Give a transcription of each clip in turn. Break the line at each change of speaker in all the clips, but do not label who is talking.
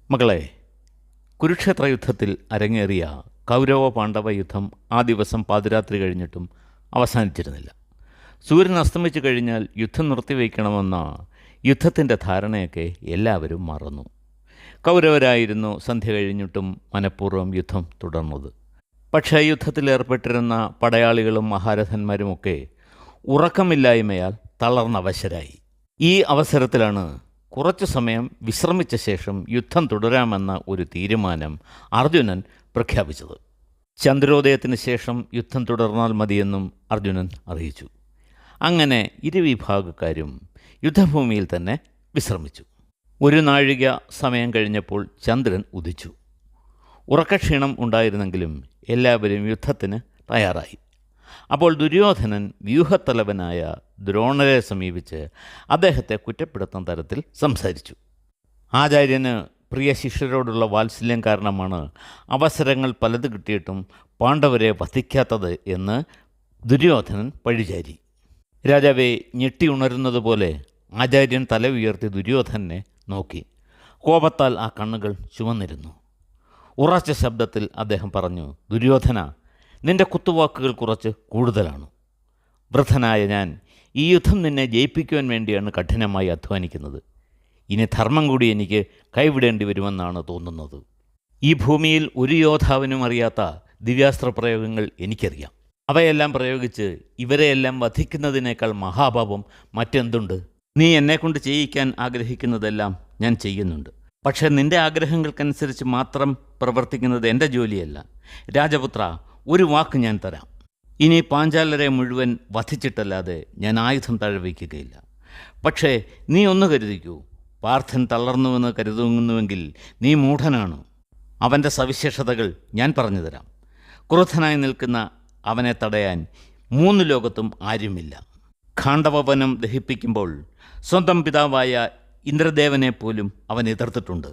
മകളെ, കുരുക്ഷേത്ര യുദ്ധത്തിൽ അരങ്ങേറിയ കൗരവ പാണ്ഡവ യുദ്ധം ആ ദിവസം പാതിരാത്രി കഴിഞ്ഞിട്ടും അവസാനിച്ചിരുന്നില്ല. സൂര്യൻ അസ്തമിച്ചു കഴിഞ്ഞാൽ യുദ്ധം നിർത്തിവെക്കണമെന്ന യുദ്ധത്തിൻ്റെ ധാരണയൊക്കെ എല്ലാവരും മറന്നു. കൗരവരായിരുന്നു സന്ധ്യ കഴിഞ്ഞിട്ടും മനഃപൂർവ്വം യുദ്ധം തുടർന്നത്. പക്ഷേ യുദ്ധത്തിലേർപ്പെട്ടിരുന്ന പടയാളികളും മഹാരഥന്മാരുമൊക്കെ ഉറക്കമില്ലായ്മയാൽ തളർന്നവശരായി. ഈ അവസരത്തിലാണ് കുറച്ചു സമയം വിശ്രമിച്ച ശേഷം യുദ്ധം തുടരാമെന്ന ഒരു തീരുമാനം അർജുനൻ പ്രഖ്യാപിച്ചത്. ചന്ദ്രോദയത്തിന് ശേഷം യുദ്ധം തുടർന്നാൽ മതിയെന്നും അർജുനൻ അറിയിച്ചു. അങ്ങനെ ഇരുവിഭാഗക്കാരും യുദ്ധഭൂമിയിൽ തന്നെ വിശ്രമിച്ചു. ഒരു നാഴിക സമയം കഴിഞ്ഞപ്പോൾ ചന്ദ്രൻ ഉദിച്ചു. ഉറക്കക്ഷീണം ഉണ്ടായിരുന്നെങ്കിലും എല്ലാവരും യുദ്ധത്തിന് തയ്യാറായി. അപ്പോൾ ദുര്യോധനൻ വ്യൂഹത്തലവനായ ദ്രോണരെ സമീപിച്ച് അദ്ദേഹത്തെ കുറ്റപ്പെടുത്തുന്ന തരത്തിൽ സംസാരിച്ചു. ആചാര്യന് പ്രിയ ശിഷ്യരോടുള്ള വാത്സല്യം കാരണമാണ് അവസരങ്ങൾ പലത് കിട്ടിയിട്ടും പാണ്ഡവരെ വധിക്കാത്തത് എന്ന് ദുര്യോധനൻ പഴിചാരി. രാജാവെ, ഞെട്ടി ഉണരുന്നതുപോലെ ആചാര്യൻ തല ഉയർത്തി ദുര്യോധനെ നോക്കി. കോപത്താൽ ആ കണ്ണുകൾ ചുവന്നിരുന്നു. ഉറച്ച ശബ്ദത്തിൽ അദ്ദേഹം പറഞ്ഞു, ദുര്യോധന, നിന്റെ കുത്തുവാക്കുകൾ കുറച്ച് കൂടുതലാണ്. വൃദ്ധനായ ഞാൻ ഈ യുദ്ധം നിന്നെ ജയിപ്പിക്കുവാൻ വേണ്ടിയാണ് കഠിനമായി അധ്വാനിക്കുന്നത്. ഇനി ധർമ്മം കൂടി എനിക്ക് കൈവിടേണ്ടി വരുമെന്നാണ് തോന്നുന്നത്. ഈ ഭൂമിയിൽ ഒരു യോദ്ധാവിനും അറിയാത്ത ദിവ്യാസ്ത്ര പ്രയോഗങ്ങൾ എനിക്കറിയാം. അവയെല്ലാം പ്രയോഗിച്ച് ഇവരെയെല്ലാം വധിക്കുന്നതിനേക്കാൾ മഹാപാപം മറ്റെന്തുണ്ട്? നീ എന്നെക്കൊണ്ട് ചെയ്യിക്കാൻ ആഗ്രഹിക്കുന്നതെല്ലാം ഞാൻ ചെയ്യുന്നുണ്ട്. പക്ഷേ നിന്റെ ആഗ്രഹങ്ങൾക്കനുസരിച്ച് മാത്രം പ്രവർത്തിക്കുന്നത് എൻ്റെ ജോലിയല്ല. രാജപുത്ര, ഒരു വാക്ക് ഞാൻ തരാം. ഇനി പാഞ്ചാലരെ മുഴുവൻ വധിച്ചിട്ടല്ലാതെ ഞാൻ ആയുധം തഴവയ്ക്കുകയില്ല. പക്ഷേ നീ ഒന്ന് കരുതിക്കൂ, പാർത്ഥൻ തളർന്നുവെന്ന് കരുതുന്നുവെങ്കിൽ നീ മൂഢനാണ്. അവൻ്റെ സവിശേഷതകൾ ഞാൻ പറഞ്ഞു തരാം. ക്രുദ്ധനായി നിൽക്കുന്ന അവനെ തടയാൻ 3 ലോകത്തും ആരുമില്ല. ഖാണ്ഡവവനം ദഹിപ്പിക്കുമ്പോൾ സ്വന്തം പിതാവായ ഇന്ദ്രദേവനെ പോലും അവൻ എതിർത്തിട്ടുണ്ട്.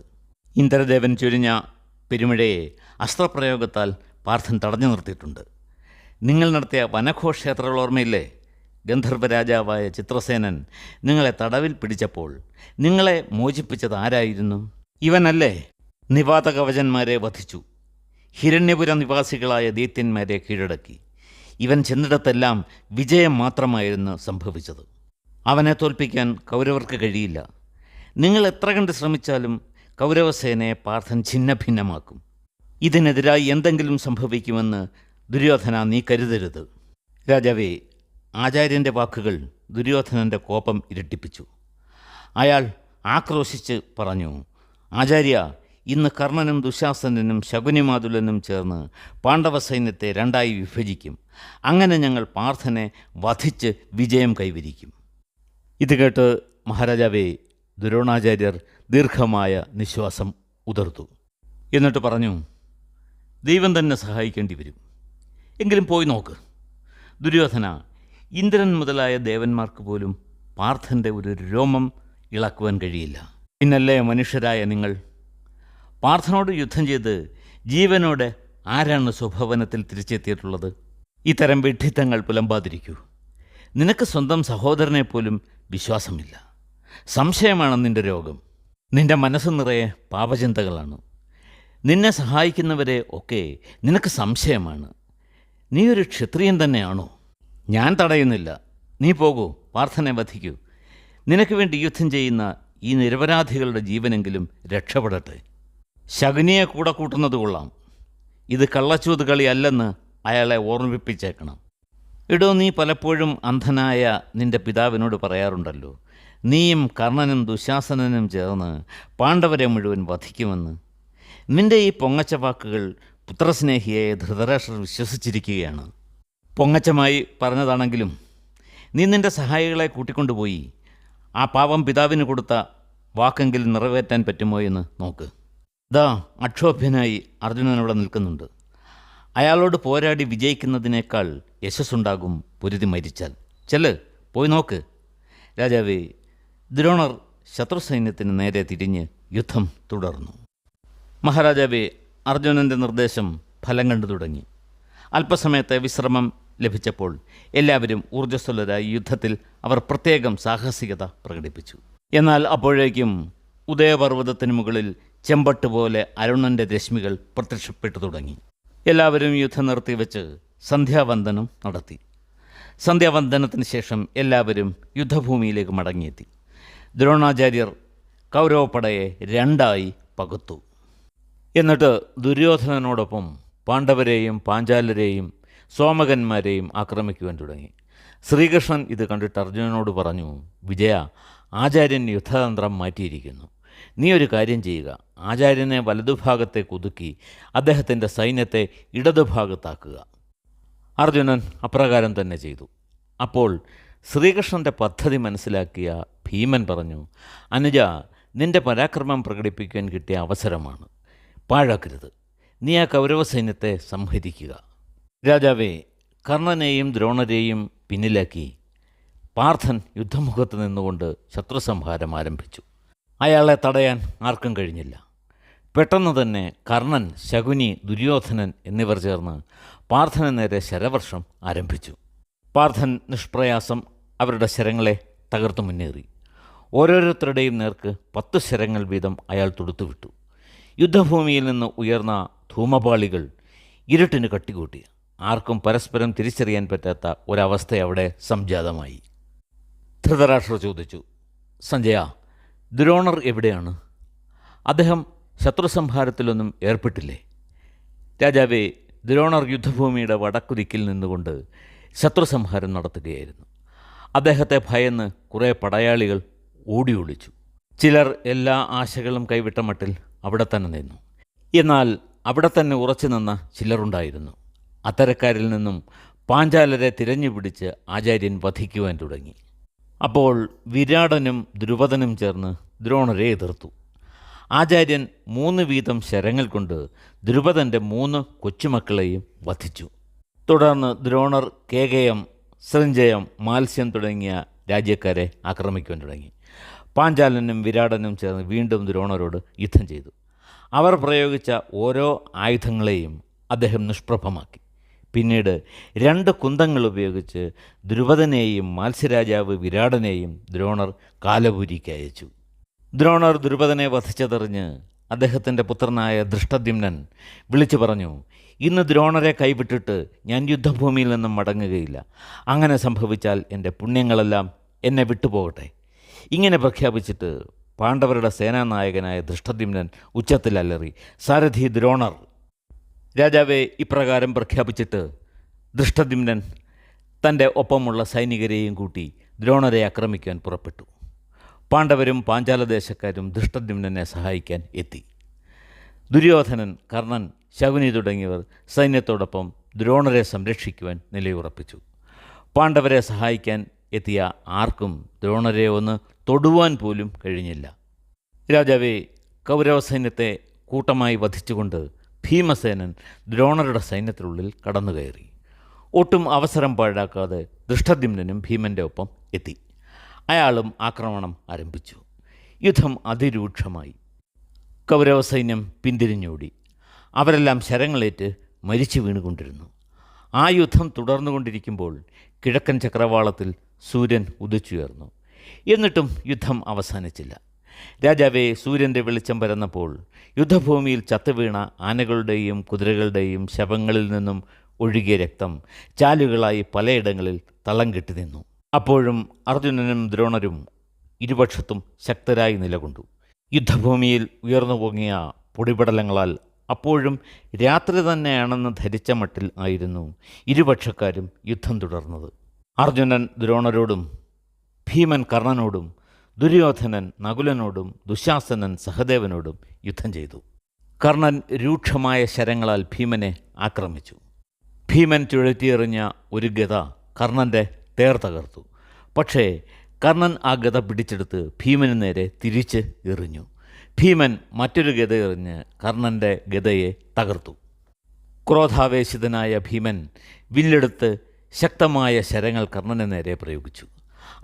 ഇന്ദ്രദേവൻ ചൊരിഞ്ഞ പെരുമഴയെ അസ്ത്രപ്രയോഗത്താൽ പാർത്ഥൻ തടഞ്ഞു നിർത്തിയിട്ടുണ്ട്. നിങ്ങൾ നടത്തിയ വനഘോഷയാത്രകൾ ഓർമ്മയില്ലേ? ഗന്ധർവരാജാവായ ചിത്രസേനൻ നിങ്ങളെ തടവിൽ പിടിച്ചപ്പോൾ നിങ്ങളെ മോചിപ്പിച്ചത് ആരായിരുന്നു? ഇവനല്ലേ? നിവാതകവചന്മാരെ വധിച്ചു. ഹിരണ്യപുര നിവാസികളായ ദൈത്യന്മാരെ കീഴടക്കി. ഇവൻ ചെന്നിടത്തെല്ലാം വിജയം മാത്രമായിരുന്നു സംഭവിച്ചത്. അവനെ തോൽപ്പിക്കാൻ കൗരവർക്ക് കഴിയില്ല. നിങ്ങൾ എത്ര കണ്ട് ശ്രമിച്ചാലും കൗരവസേനയെ പാർത്ഥൻ ഛിന്നഭിന്നമാക്കും. ഇതിനെതിരായി എന്തെങ്കിലും സംഭവിക്കുമെന്ന് ദുര്യോധന നീ കരുതരുത്. രാജാവേ, ആചാര്യൻ്റെ വാക്കുകൾ ദുര്യോധനൻ്റെ കോപം ഇരട്ടിപ്പിച്ചു. അയാൾ ആക്രോശിച്ച് പറഞ്ഞു, ആചാര്യ, ഇന്ന് കർണനും ദുശാസനനും ശകുനിമാതുലനും ചേർന്ന് പാണ്ഡവ സൈന്യത്തെ 2ആയി വിഭജിക്കും. അങ്ങനെ ഞങ്ങൾ പാർത്ഥനെ വധിച്ച് വിജയം കൈവരിക്കും. ഇത് കേട്ട് മഹാരാജാവേ, ദ്രോണാചാര്യർ ദീർഘമായ നിശ്വാസം ഉതിർത്തു. എന്നിട്ട് പറഞ്ഞു, ദൈവം തന്നെ സഹായിക്കേണ്ടി വരും. എങ്കിലും പോയി നോക്ക്. ദുര്യോധന, ഇന്ദ്രൻ മുതലായ ദേവന്മാർക്ക് പോലും പാർത്ഥൻ്റെ ഒരു രോമം ഇളക്കുവാൻ കഴിയില്ല. പിന്നല്ലേ മനുഷ്യരായ നിങ്ങൾ? പാർത്ഥനോട് യുദ്ധം ചെയ്ത് ജീവനോടെ ആരാണ് സ്വഭവനത്തിൽ തിരിച്ചെത്തിയിട്ടുള്ളത്? ഇത്തരം വിഡ്ഢിത്തങ്ങൾ പുലമ്പാതിരിക്കൂ. നിനക്ക് സ്വന്തം സഹോദരനെ പോലും വിശ്വാസമില്ല. സംശയമാണ് നിൻ്റെ രോഗം. നിൻ്റെ മനസ്സ് നിറയെ പാപചിന്തകളാണ്. നിന്നെ സഹായിക്കുന്നവരെ ഒക്കെ നിനക്ക് സംശയമാണ്. നീ ഒരു ക്ഷത്രിയൻ തന്നെയാണോ? ഞാൻ തടയുന്നില്ല. നീ പോകൂ, പാർത്ഥനെ വധിക്കൂ. നിനക്ക് വേണ്ടി യുദ്ധം ചെയ്യുന്ന ഈ നിരപരാധികളുടെ ജീവനെങ്കിലും രക്ഷപ്പെടട്ടെ. ശകുനിയെ കൂടെ കൂട്ടുന്നത് കൊള്ളാം. ഇത് കള്ളച്ചൂത് കളിയല്ലെന്ന് അയാളെ ഓർമ്മിപ്പിച്ചേക്കണം. ഇടോ, നീ പലപ്പോഴും അന്ധനായ നിൻ്റെ പിതാവിനോട് പറയാറുണ്ടല്ലോ, നീയും കർണനും ദുശാസനനും ചേർന്ന് പാണ്ഡവരെ മുഴുവൻ വധിക്കുമെന്ന്. നിൻ്റെ ഈ പൊങ്ങച്ച വാക്കുകൾ പുത്രസ്നേഹിയെ ധൃതരാഷ്ട്രർ വിശ്വസിച്ചിരിക്കുകയാണ്. പൊങ്ങച്ചമായി പറഞ്ഞതാണെങ്കിലും നീ നിൻ്റെ സഹായികളെ കൂട്ടിക്കൊണ്ടുപോയി ആ പാവം പിതാവിന് കൊടുത്ത വാക്കെങ്കിലും നിറവേറ്റാൻ പറ്റുമോ എന്ന് നോക്ക്. ദാ അക്ഷോഭ്യനായി അർജുനനോടെ നിൽക്കുന്നുണ്ട്. അയാളോട് പോരാടി വിജയിക്കുന്നതിനേക്കാൾ യശസ്സുണ്ടാകും പൊരുതി മരിച്ചാൽ. ചെല്ല്, പോയി നോക്ക്. രാജാവേ, ദ്രോണർ ശത്രുസൈന്യത്തിന് നേരെ തിരിഞ്ഞ് യുദ്ധം തുടർന്നു. മഹാരാജാവേ, അർജുനൻ്റെ നിർദ്ദേശം ഫലം കണ്ടു തുടങ്ങി. അല്പസമയത്തെ വിശ്രമം ലഭിച്ചപ്പോൾ എല്ലാവരും ഊർജ്ജസ്വലരായി യുദ്ധത്തിൽ അവർ പ്രത്യേകം സാഹസികത പ്രകടിപ്പിച്ചു. എന്നാൽ അപ്പോഴേക്കും ഉദയപർവ്വതത്തിന് മുകളിൽ ചെമ്പട്ട് പോലെ അരുണൻ്റെ രശ്മികൾ പ്രത്യക്ഷപ്പെട്ടു തുടങ്ങി. എല്ലാവരും യുദ്ധം നിർത്തിവെച്ച് സന്ധ്യാവന്ദനം നടത്തി. സന്ധ്യാവന്ദനത്തിന് ശേഷം എല്ലാവരും യുദ്ധഭൂമിയിലേക്ക് മടങ്ങിയെത്തി. ദ്രോണാചാര്യർ കൗരവപ്പടയെ രണ്ടായി പകുത്തു. എന്നിട്ട് ദുര്യോധനനോടൊപ്പം പാണ്ഡവരെയും പാഞ്ചാലരെയും സോമകന്മാരെയും ആക്രമിക്കുവാൻ തുടങ്ങി. ശ്രീകൃഷ്ണൻ ഇത് കണ്ടിട്ട് അർജുനനോട് പറഞ്ഞു, വിജയ, ആചാര്യൻ യുദ്ധതന്ത്രം മാറ്റിയിരിക്കുന്നു. നീ ഒരു കാര്യം ചെയ്യുക, ആചാര്യനെ വലതുഭാഗത്തേക്ക് ഒതുക്കി അദ്ദേഹത്തിൻ്റെ സൈന്യത്തെ ഇടതുഭാഗത്താക്കുക. അർജുനൻ അപ്രകാരം തന്നെ ചെയ്തു. അപ്പോൾ ശ്രീകൃഷ്ണൻ്റെ പദ്ധതി മനസ്സിലാക്കിയ ഭീമൻ പറഞ്ഞു, അനുജ, നിന്റെ പരാക്രമം പ്രകടിപ്പിക്കാൻ കിട്ടിയ അവസരമാണ്, പാഴാക്കരുത്. നീ ആ കൗരവ സൈന്യത്തെ സംഹരിക്കുക. രാജാവേ, കർണനെയും ദ്രോണരെയും പിന്നിലാക്കി പാർത്ഥൻ യുദ്ധമുഖത്ത് നിന്നുകൊണ്ട് ശത്രുസംഹാരം ആരംഭിച്ചു. അയാളെ തടയാൻ ആർക്കും കഴിഞ്ഞില്ല. പെട്ടെന്ന് തന്നെ കർണൻ, ശകുനി, ദുര്യോധനൻ എന്നിവർ ചേർന്ന് പാർത്ഥന് നേരെ ശരവർഷം ആരംഭിച്ചു. പാർത്ഥൻ നിഷ്പ്രയാസം അവരുടെ ശരങ്ങളെ തകർത്തു മുന്നേറി. ഓരോരുത്തരുടെയും നേർക്ക് 10 ശരങ്ങൾ വീതം അയാൾ തൊടുത്തുവിട്ടു. യുദ്ധഭൂമിയിൽ നിന്ന് ഉയർന്ന ധൂമപാളികൾ ഇരുട്ടിന് കട്ടികൂട്ടി. ആർക്കും പരസ്പരം തിരിച്ചറിയാൻ പറ്റാത്ത ഒരവസ്ഥ അവിടെ സംജാതമായി. ധൃതരാഷ്ട്രർ ചോദിച്ചു, സഞ്ജയ, ദ്രോണർ എവിടെയാണ്? അദ്ദേഹം ശത്രുസംഹാരത്തിലൊന്നും ഏർപ്പെട്ടില്ലേ? രാജാവേ, ദ്രോണർ യുദ്ധഭൂമിയുടെ വടക്കുദിക്കിൽ നിന്നുകൊണ്ട് ശത്രുസംഹാരം നടത്തുകയായിരുന്നു. അദ്ദേഹത്തെ ഭയന്ന് കുറേ പടയാളികൾ ഓടി ഒളിച്ചു. ചിലർ എല്ലാ ആശകളും കൈവിട്ട മട്ടിൽ അവിടെ തന്നെ നിന്നു. എന്നാൽ അവിടെ തന്നെ ഉറച്ചു നിന്ന ചിലരുണ്ടായിരുന്നു. അത്തരക്കാരിൽ നിന്നും പാഞ്ചാലരെ തിരഞ്ഞുപിടിച്ച് ആചാര്യൻ വധിക്കുവാൻ തുടങ്ങി. അപ്പോൾ വിരാടനും ദ്രുപദനും ചേർന്ന് ദ്രോണരെ എതിർത്തു. ആചാര്യൻ 3 വീതം ശരങ്ങൾ കൊണ്ട് ദ്രുപദൻ്റെ 3 കൊച്ചുമക്കളെയും വധിച്ചു. തുടർന്ന് ദ്രോണർ കേകയം, സൃഞ്ജയം, മാത്സ്യം തുടങ്ങിയ രാജ്യക്കാരെ ആക്രമിക്കുവാൻ തുടങ്ങി. പാഞ്ചാലനും വിരാടനും ചേർന്ന് വീണ്ടും ദ്രോണരോട് യുദ്ധം ചെയ്തു. അവർ പ്രയോഗിച്ച ഓരോ ആയുധങ്ങളെയും അദ്ദേഹം നിഷ്പ്രഭമാക്കി. പിന്നീട് 2 കുന്തങ്ങൾ ഉപയോഗിച്ച് ദ്രുപദനെയും മാത്സ്യരാജാവ് വിരാടനെയും ദ്രോണർ കാലപുരിക്ക് അയച്ചു. ദ്രോണർ ദ്രുപദനെ വധിച്ചതറിഞ്ഞ് അദ്ദേഹത്തിൻ്റെ പുത്രനായ ദൃഷ്ടദ്യുമ്നൻ വിളിച്ചു പറഞ്ഞു, ഇന്ന് ദ്രോണരെ കൈവിട്ടിട്ട് ഞാൻ യുദ്ധഭൂമിയിൽ നിന്നും മടങ്ങുകയില്ല. അങ്ങനെ സംഭവിച്ചാൽ എൻ്റെ പുണ്യങ്ങളെല്ലാം എന്നെ വിട്ടുപോകട്ടെ. ഇങ്ങനെ പ്രഖ്യാപിച്ചിട്ട് പാണ്ഡവരുടെ സേനാനായകനായ ദൃഷ്ടദ്യുമ്നൻ ഉച്ചത്തിൽ അലറി, സാരഥി ദ്രോണർ! രാജാവെ, ഇപ്രകാരം പ്രഖ്യാപിച്ചിട്ട് ദൃഷ്ടദ്യുമ്നൻ തൻ്റെ ഒപ്പമുള്ള സൈനികരെയും കൂട്ടി ദ്രോണരെ ആക്രമിക്കാൻ പുറപ്പെട്ടു. പാണ്ഡവരും പാഞ്ചാലദേശക്കാരും ദൃഷ്ടദ്യുമ്നനെ സഹായിക്കാൻ എത്തി. ദുര്യോധനൻ, കർണൻ, ശകുനി തുടങ്ങിയവർ സൈന്യത്തോടൊപ്പം ദ്രോണരെ സംരക്ഷിക്കുവാൻ നിലയുറപ്പിച്ചു. പാണ്ഡവരെ സഹായിക്കാൻ എത്തിയ ആർക്കും ദ്രോണരെ ഒന്ന് തൊടുവാൻ പോലും കഴിഞ്ഞില്ല. രാജാവേ, കൗരവ സൈന്യത്തെ കൂട്ടമായി വധിച്ചുകൊണ്ട് ഭീമസേനൻ ദ്രോണരുടെ സൈന്യത്തിനുള്ളിൽ കടന്നുകയറി. ഒട്ടും അവസരം പാഴാക്കാതെ ദൃഷ്ടദ്യുമ്നനും ഭീമൻ്റെ ഒപ്പം എത്തി. അയാളും ആക്രമണം ആരംഭിച്ചു. യുദ്ധം അതിരൂക്ഷമായി. കൗരവ സൈന്യം പിന്തിരിഞ്ഞോടി. അവരെല്ലാം ശരങ്ങളേറ്റ് മരിച്ചു വീണുകൊണ്ടിരുന്നു. ആ യുദ്ധം തുടർന്നുകൊണ്ടിരിക്കുമ്പോൾ കിഴക്കൻ ചക്രവാളത്തിൽ സൂര്യൻ ഉദിച്ചുയർന്നു. എന്നിട്ടും യുദ്ധം അവസാനിച്ചില്ല. രാജാവെ, സൂര്യൻ്റെ വെളിച്ചം പരന്നപ്പോൾ യുദ്ധഭൂമിയിൽ ചത്തുവീണ ആനകളുടെയും കുതിരകളുടെയും ശവങ്ങളിൽ നിന്നും ഒഴുകിയ രക്തം ചാലുകളായി പലയിടങ്ങളിൽ തളം കെട്ടി നിന്നു. അപ്പോഴും അർജുനനും ദ്രോണരും ഇരുപക്ഷത്തും ശക്തരായി നിലകൊണ്ടു. യുദ്ധഭൂമിയിൽ ഉയർന്നു പൊങ്ങിയ പൊടിപടലങ്ങളാൽ അപ്പോഴും രാത്രി തന്നെയാണെന്ന് ധരിച്ച മട്ടിൽ ആയിരുന്നു ഇരുപക്ഷക്കാരും യുദ്ധം തുടർന്നത്. അർജുനൻ ദ്രോണരോടും ഭീമൻ കർണനോടും ദുര്യോധനൻ നകുലനോടും ദുശാസനൻ സഹദേവനോടും യുദ്ധം ചെയ്തു. കർണൻ രൂക്ഷമായ ശരങ്ങളാൽ ഭീമനെ ആക്രമിച്ചു. ഭീമൻ ചുഴറ്റിയെറിഞ്ഞ ഒരു ഗദ കർണൻ്റെ തേർ തകർത്തു. പക്ഷേ കർണൻ ആ ഗദ പിടിച്ചെടുത്ത് ഭീമന് നേരെ തിരിച്ച് എറിഞ്ഞു. ഭീമൻ മറ്റൊരു ഗദ എറിഞ്ഞ് കർണൻ്റെ ഗദയെ തകർത്തു. ക്രോധാവേശിതനായ ഭീമൻ വില്ലെടുത്ത് ശക്തമായ ശരങ്ങൾ കർണന് നേരെ പ്രയോഗിച്ചു.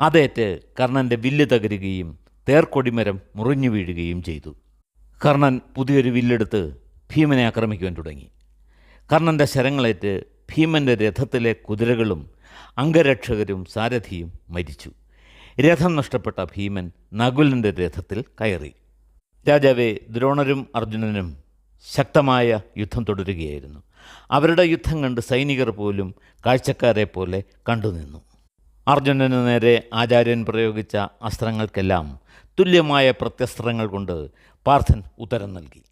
അതേറ്റ് കർണൻ്റെ വില്ല് തകരുകയും തേർക്കൊടിമരം മുറിഞ്ഞു വീഴുകയും ചെയ്തു. കർണൻ പുതിയൊരു വില്ലെടുത്ത് ഭീമനെ ആക്രമിക്കുവാൻ തുടങ്ങി. കർണൻ്റെ ശരങ്ങളേറ്റ് ഭീമൻ്റെ രഥത്തിലെ കുതിരകളും അംഗരക്ഷകരും സാരഥിയും മരിച്ചു. രഥം നഷ്ടപ്പെട്ട ഭീമൻ നകുലൻ്റെ രഥത്തിൽ കയറി. രാജാവേ, ദ്രോണരും അർജുനനും ശക്തമായ യുദ്ധം തുടരുകയായിരുന്നു. അവരുടെ യുദ്ധം കണ്ട് സൈനികർ പോലും കാഴ്ചക്കാരെ പോലെ കണ്ടുനിന്നു. അർജുനന് നേരെ ആചാര്യൻ പ്രയോഗിച്ച അസ്ത്രങ്ങൾക്കെല്ലാം തുല്യമായ പ്രത്യസ്ത്രങ്ങൾ കൊണ്ട് പാർത്ഥൻ ഉത്തരം നൽകി.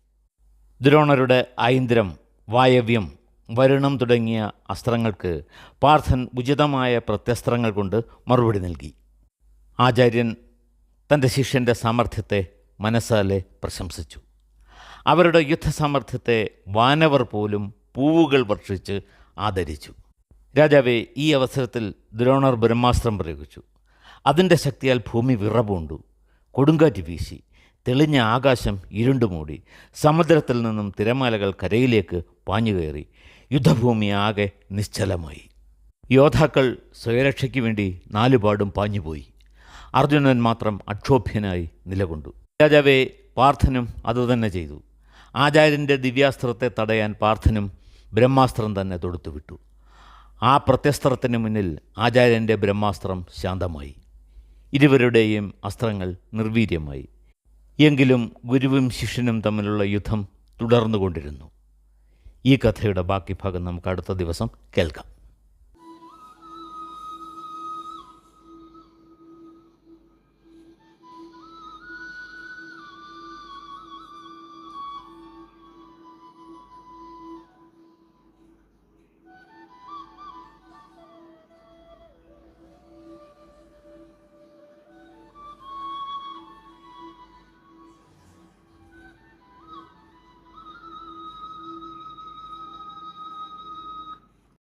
ദ്രോണരുടെ ഐന്ദ്രം, വായവ്യം, വരുണം തുടങ്ങിയ അസ്ത്രങ്ങൾക്ക് പാർത്ഥൻ ഉചിതമായ പ്രത്യസ്ത്രങ്ങൾ കൊണ്ട് മറുപടി നൽകി. ആചാര്യൻ തൻ്റെ ശിഷ്യൻ്റെ സാമർഥ്യത്തെ മനസ്സാലെ പ്രശംസിച്ചു. അവരുടെ യുദ്ധസാമർഥ്യത്തെ വാനവർ പോലും പൂവുകൾ വർഷിച്ച് ആദരിച്ചു. രാജാവേ, ഈ അവസരത്തിൽ ദ്രോണർ ബ്രഹ്മാസ്ത്രം പ്രയോഗിച്ചു. അതിൻ്റെ ശക്തിയാൽ ഭൂമി വിറപൂണ്ടു. കൊടുങ്കാറ്റ് വീശി. തെളിഞ്ഞ ആകാശം ഇരുണ്ടുമൂടി. സമുദ്രത്തിൽ നിന്നും തിരമാലകൾ കരയിലേക്ക് പാഞ്ഞുകയറി. യുദ്ധഭൂമി ആകെ നിശ്ചലമായി. യോദ്ധാക്കൾ സ്വയരക്ഷയ്ക്ക് വേണ്ടി നാലുപാടും പാഞ്ഞുപോയി. അർജുനൻ മാത്രം അക്ഷോഭ്യനായി നിലകൊണ്ടു. രാജാവേ, പാർത്ഥനും അതുതന്നെ ചെയ്തു. ആചാര്യൻ്റെ ദിവ്യാസ്ത്രത്തെ തടയാൻ പാർത്ഥനും ബ്രഹ്മാസ്ത്രം തന്നെ തൊടുത്തുവിട്ടു. ആ പ്രത്യസ്ത്രത്തിന് മുന്നിൽ ആചാര്യൻ്റെ ബ്രഹ്മാസ്ത്രം ശാന്തമായി. ഇരുവരുടെയും അസ്ത്രങ്ങൾ നിർവീര്യമായി. എങ്കിലും ഗുരുവും ശിഷ്യനും തമ്മിലുള്ള യുദ്ധം തുടർന്നുകൊണ്ടിരുന്നു. ഈ കഥയുടെ ബാക്കി ഭാഗം നമുക്ക് അടുത്ത ദിവസം കേൾക്കാം.